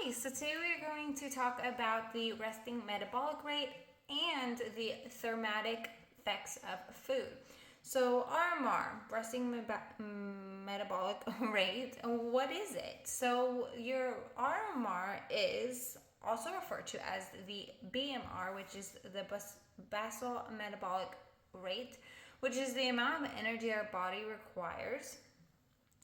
Hi, so today we're going to talk about the resting metabolic rate and the thematic effects of food. So, RMR, metabolic rate, what is it? So, your RMR is also referred to as the BMR, which is the basal metabolic rate, which is the amount of energy our body requires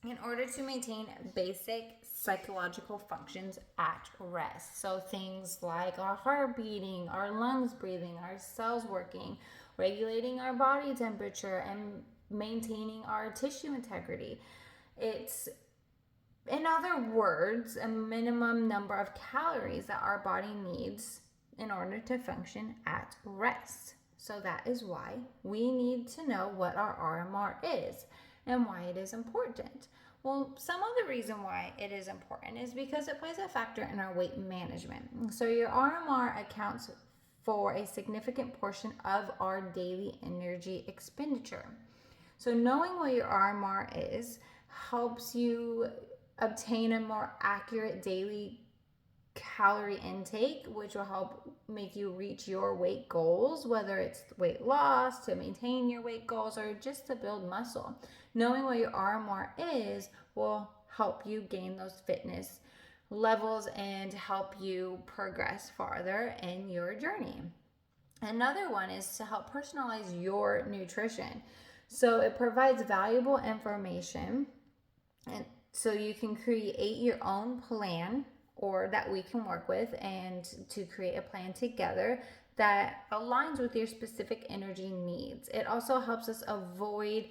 in order to maintain basic psychological functions at rest. So things like our heart beating, our lungs breathing, our cells working, regulating our body temperature, and maintaining our tissue integrity. It's, in other words, a minimum number of calories that our body needs in order to function at rest. So that is why we need to know what our RMR is and why it is important. Well, some of the reason why it is important is because it plays a factor in our weight management. So your RMR accounts for a significant portion of our daily energy expenditure. So knowing what your RMR is helps you obtain a more accurate daily calorie intake, which will help make you reach your weight goals, whether it's weight loss, to maintain your weight goals, or just to build muscle. Knowing what your RMR is will help you gain those fitness levels and help you progress farther in your journey. Another one is to help personalize your nutrition. So it provides valuable information, and so you can create your own plan or that we can work with and to create a plan together that aligns with your specific energy needs. It also helps us avoid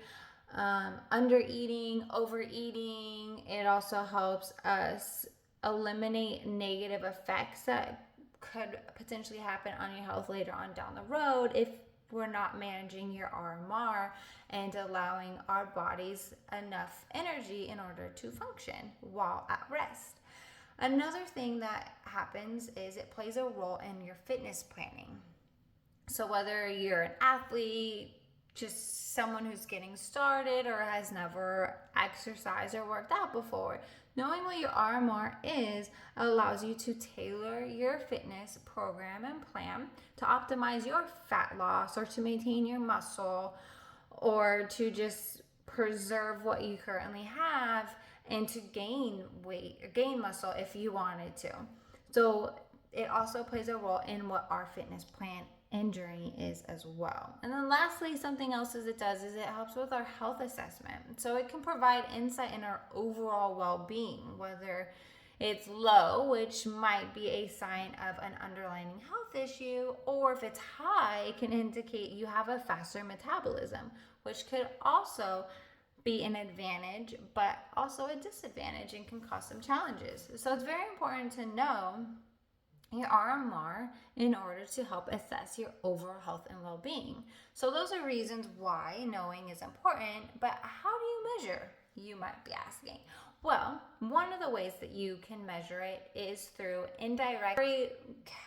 under eating, overeating. It also helps us eliminate negative effects that could potentially happen on your health later on down the road if we're not managing your RMR and allowing our bodies enough energy in order to function while at rest. Another thing that happens is it plays a role in your fitness planning. So whether you're an athlete, just someone who's getting started or has never exercised or worked out before, knowing what your RMR is allows you to tailor your fitness program and plan to optimize your fat loss or to maintain your muscle or to just preserve what you currently have and to gain weight or gain muscle if you wanted to. So it also plays a role in what our fitness plan and journey is as well. And then lastly, something else it does is it helps with our health assessment. So it can provide insight in our overall well-being, whether it's low, which might be a sign of an underlying health issue, or if it's high, it can indicate you have a faster metabolism, which could also be an advantage, but also a disadvantage and can cause some challenges. So it's very important to know your RMR in order to help assess your overall health and well-being. So those are reasons why knowing is important, but how do you measure? You might be asking. Well, one of the ways that you can measure it is through indirect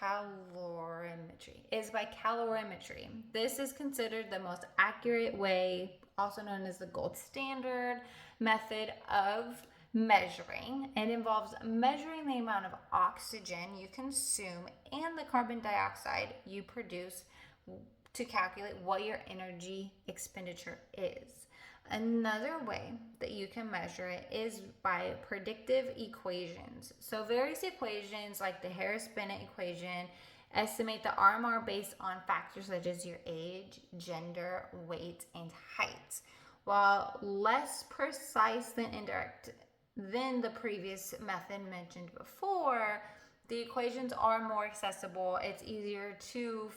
calorimetry, is by calorimetry. This is considered the most accurate way, also known as the gold standard method of measuring. It involves measuring the amount of oxygen you consume and the carbon dioxide you produce to calculate what your energy expenditure is. Another way that you can measure it is by predictive equations. So various equations like the Harris-Bennett equation estimate the RMR based on factors such as your age, gender, weight, and height. While less precise than the previous method mentioned before, the equations are more accessible. It's easier to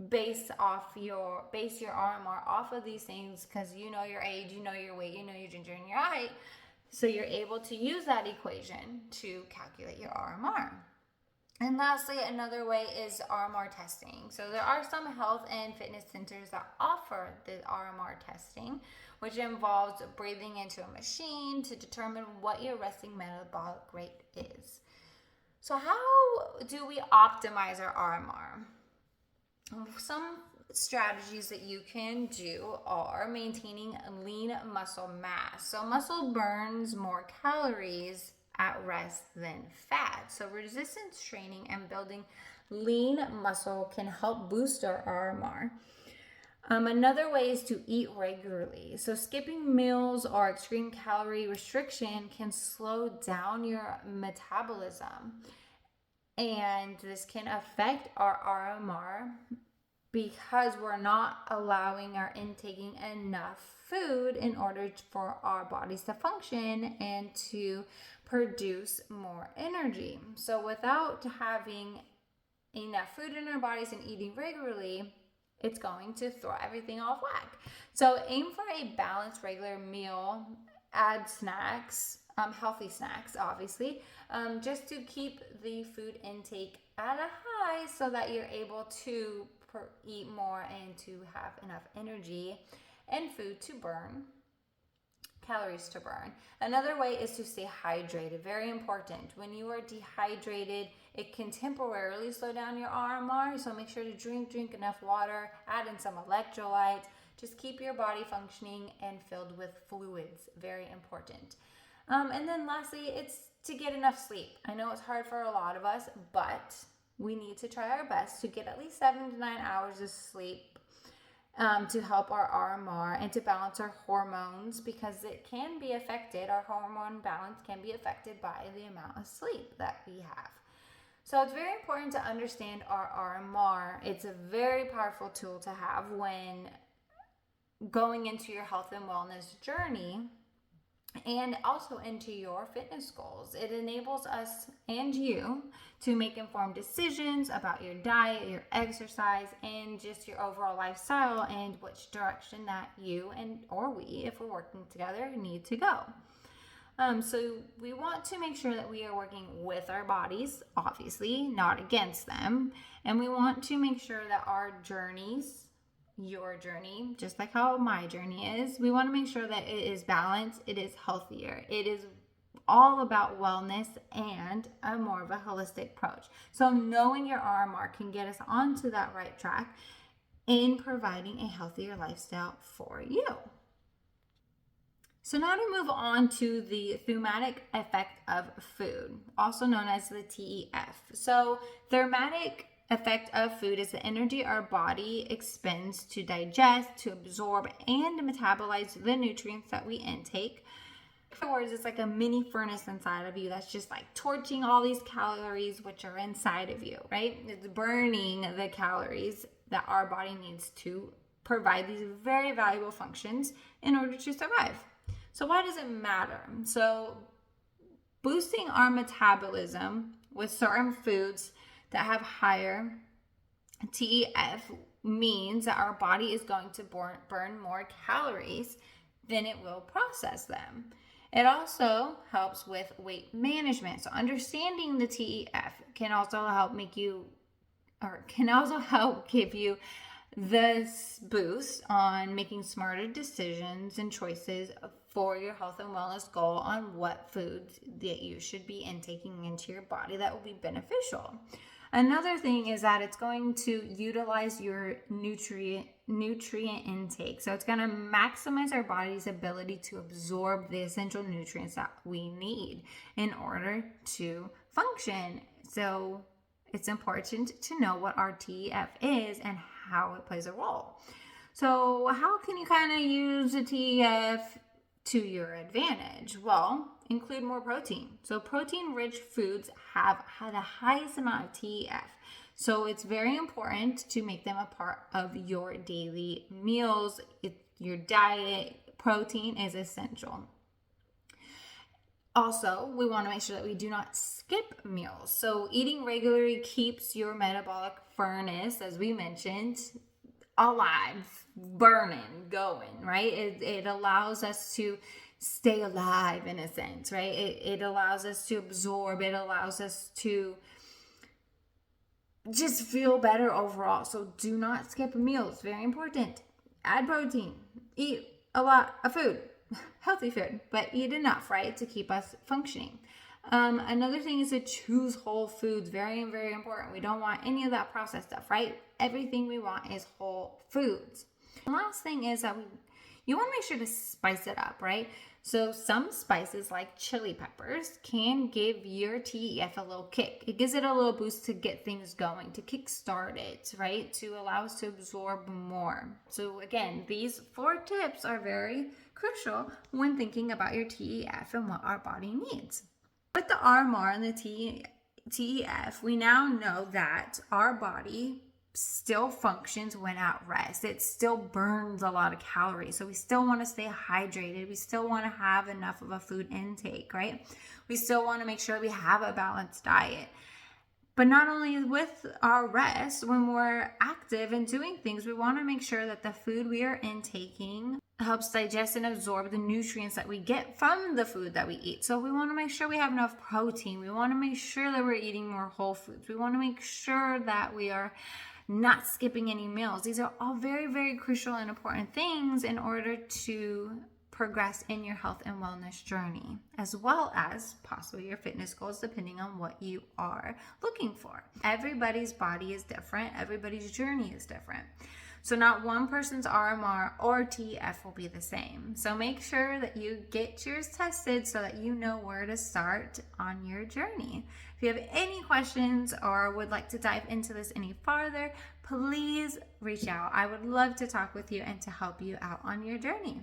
base your RMR off of these things because you know your age, you know your weight, you know your gender and your height. So you're able to use that equation to calculate your RMR. And lastly, another way is RMR testing. So there are some health and fitness centers that offer the RMR testing, which involves breathing into a machine to determine what your resting metabolic rate is. So how do we optimize our RMR? Some strategies that you can do are maintaining lean muscle mass. So muscle burns more calories at rest than fat. So resistance training and building lean muscle can help boost our RMR. Another way is to eat regularly. So skipping meals or extreme calorie restriction can slow down your metabolism. And this can affect our RMR because we're not allowing or intaking enough food in order for our bodies to function and to produce more energy. So without having enough food in our bodies and eating regularly, it's going to throw everything off whack. So aim for a balanced regular meal, add snacks, healthy snacks, obviously, just to keep the food intake at a high so that you're able to eat more and to have enough energy and food to burn, calories to burn. Another way is to stay hydrated. Very important. When you are dehydrated, it can temporarily slow down your RMR, so make sure to drink enough water, add in some electrolytes, just keep your body functioning and filled with fluids. Very important. And then lastly, it's to get enough sleep. I know it's hard for a lot of us, but we need to try our best to get at least 7 to 9 hours of sleep to help our RMR and to balance our hormones, because it can be affected, our hormone balance can be affected by the amount of sleep that we have. So it's very important to understand our RMR. It's a very powerful tool to have when going into your health and wellness journey and also into your fitness goals. It enables us and you to make informed decisions about your diet, your exercise, and just your overall lifestyle and which direction that you or we, if we're working together, need to go. So we want to make sure that we are working with our bodies, obviously, not against them. And we want to make sure that our journeys, your journey, just like how my journey is, we want to make sure that it is balanced, it is healthier, it is all about wellness and a more of a holistic approach. So knowing your RMR can get us onto that right track in providing a healthier lifestyle for you. So now to move on to the thematic effect of food, also known as the TEF. So thematic effect of food is the energy our body expends to digest, to absorb, and metabolize the nutrients that we intake. In other words, it's like a mini furnace inside of you that's just like torching all these calories which are inside of you, right? It's burning the calories that our body needs to provide these very valuable functions in order to survive. So why does it matter? So boosting our metabolism with certain foods that have higher TEF means that our body is going to burn more calories than it will process them. It also helps with weight management. So understanding the TEF can also help give you this boost on making smarter decisions and choices for your health and wellness goal on what foods that you should be intaking into your body that will be beneficial. Another thing is that it's going to utilize your nutrient intake. So it's going to maximize our body's ability to absorb the essential nutrients that we need in order to function. So it's important to know what our TEF is and how it plays a role. So how can you kind of use the TEF to your advantage? Well, include more protein. So protein-rich foods have the highest amount of TEF. So it's very important to make them a part of your daily meals, your diet. Protein is essential. Also, we want to make sure that we do not skip meals. So eating regularly keeps your metabolic furnace, as we mentioned, alive, burning, going, right? It allows us to stay alive in a sense, right? It allows us to absorb. It allows us to just feel better overall. So do not skip meals. Very important. Add protein. Eat a lot of food. Healthy food, but eat enough, right, to keep us functioning. Another thing is to choose whole foods. Very, very important. We don't want any of that processed stuff, right? Everything we want is whole foods. The last thing is that you want to make sure to spice it up, right? So some spices like chili peppers can give your TEF a little kick. It gives it a little boost to get things going, to kickstart it, right? To allow us to absorb more. So again, these 4 tips are very crucial when thinking about your TEF and what our body needs. With the RMR and the TEF, we now know that our body still functions when at rest. It still burns a lot of calories. So we still want to stay hydrated. We still want to have enough of a food intake, right? We still want to make sure we have a balanced diet. But not only with our rest, when we're active and doing things, we want to make sure that the food we are intaking helps digest and absorb the nutrients that we get from the food that we eat. So we want to make sure we have enough protein. We want to make sure that we're eating more whole foods. We want to make sure that we are not skipping any meals. These are all very, very crucial and important things in order to progress in your health and wellness journey, as well as possibly your fitness goals, depending on what you are looking for. Everybody's body is different. Everybody's journey is different. So not one person's RMR or TEF will be the same. So make sure that you get yours tested so that you know where to start on your journey. If you have any questions or would like to dive into this any farther, please reach out. I would love to talk with you and to help you out on your journey.